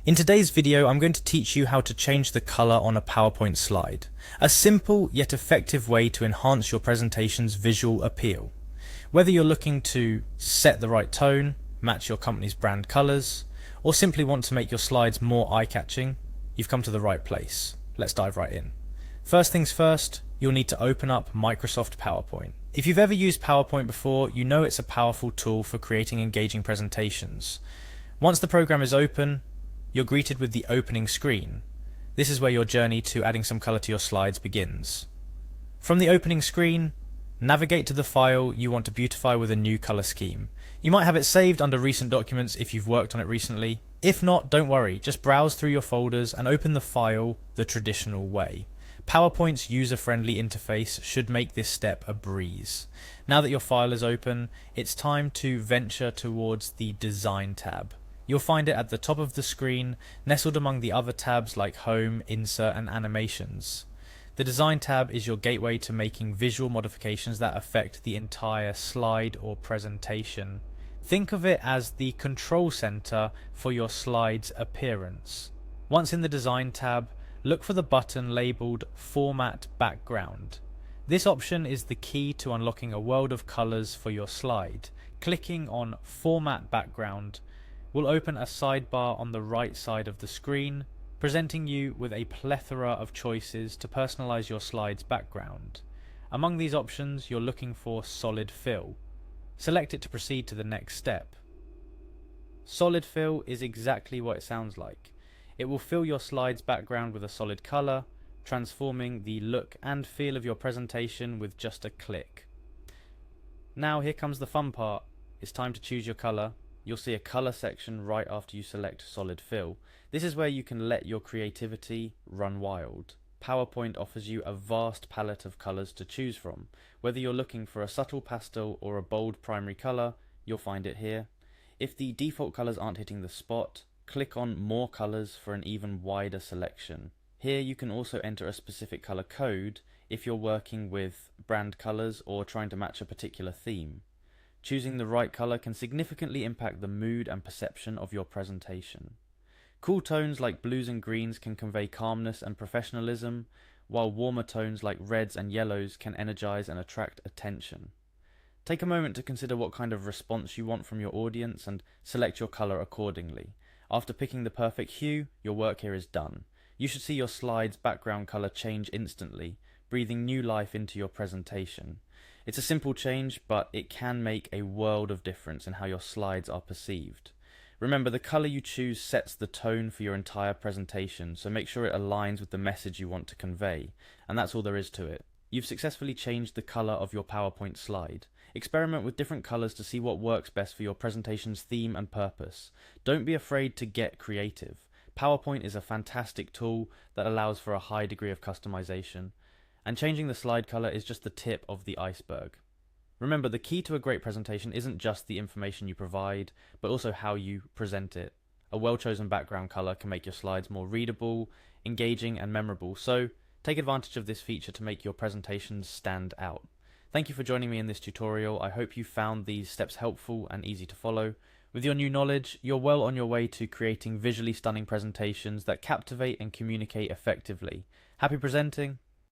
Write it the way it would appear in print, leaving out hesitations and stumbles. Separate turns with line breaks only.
In today's video, I'm going to teach you how to change the color on a PowerPoint slide. A simple yet effective way to enhance your presentation's visual appeal. Whether you're looking to set the right tone, match your company's brand colors, or simply want to make your slides more eye-catching, you've come to the right place. Let's dive right in. First things first, you'll need to open up Microsoft PowerPoint. If you've ever used PowerPoint before, you know it's a powerful tool for creating engaging presentations. Once the program is open, you're greeted with the opening screen. This is where your journey to adding some color to your slides begins. From the opening screen, navigate to the file you want to beautify with a new color scheme. You might have it saved under recent documents if you've worked on it recently. If not, don't worry, just browse through your folders and open the file the traditional way. PowerPoint's user-friendly interface should make this step a breeze. Now that your file is open, it's time to venture towards the Design tab. You'll find it at the top of the screen, nestled among the other tabs like Home, Insert, and Animations. The Design tab is your gateway to making visual modifications that affect the entire slide or presentation. Think of it as the control center for your slide's appearance. Once in the Design tab, look for the button labeled Format Background. This option is the key to unlocking a world of colors for your slide. Clicking on Format Background will open a sidebar on the right side of the screen, presenting you with a plethora of choices to personalize your slide's background. Among these options, you're looking for Solid Fill. Select it to proceed to the next step. Solid Fill is exactly what it sounds like. It will fill your slide's background with a solid color, transforming the look and feel of your presentation with just a click. Now here comes the fun part. It's time to choose your color. You'll see a color section right after you select Solid Fill. This is where you can let your creativity run wild. PowerPoint offers you a vast palette of colors to choose from. Whether you're looking for a subtle pastel or a bold primary color, you'll find it here. If the default colors aren't hitting the spot, click on More Colors for an even wider selection. Here you can also enter a specific color code if you're working with brand colors or trying to match a particular theme. Choosing the right color can significantly impact the mood and perception of your presentation. Cool tones like blues and greens can convey calmness and professionalism, while warmer tones like reds and yellows can energize and attract attention. Take a moment to consider what kind of response you want from your audience and select your color accordingly. After picking the perfect hue, your work here is done. You should see your slide's background color change instantly, breathing new life into your presentation. It's a simple change, but it can make a world of difference in how your slides are perceived. Remember, the color you choose sets the tone for your entire presentation, so make sure it aligns with the message you want to convey, and that's all there is to it. You've successfully changed the color of your PowerPoint slide. Experiment with different colors to see what works best for your presentation's theme and purpose. Don't be afraid to get creative. PowerPoint is a fantastic tool that allows for a high degree of customization. And changing the slide color is just the tip of the iceberg. Remember, the key to a great presentation isn't just the information you provide, but also how you present it. A well-chosen background color can make your slides more readable, engaging, and memorable, so take advantage of this feature to make your presentations stand out. Thank you for joining me in this tutorial. I hope you found these steps helpful and easy to follow. With your new knowledge, you're well on your way to creating visually stunning presentations that captivate and communicate effectively. Happy presenting!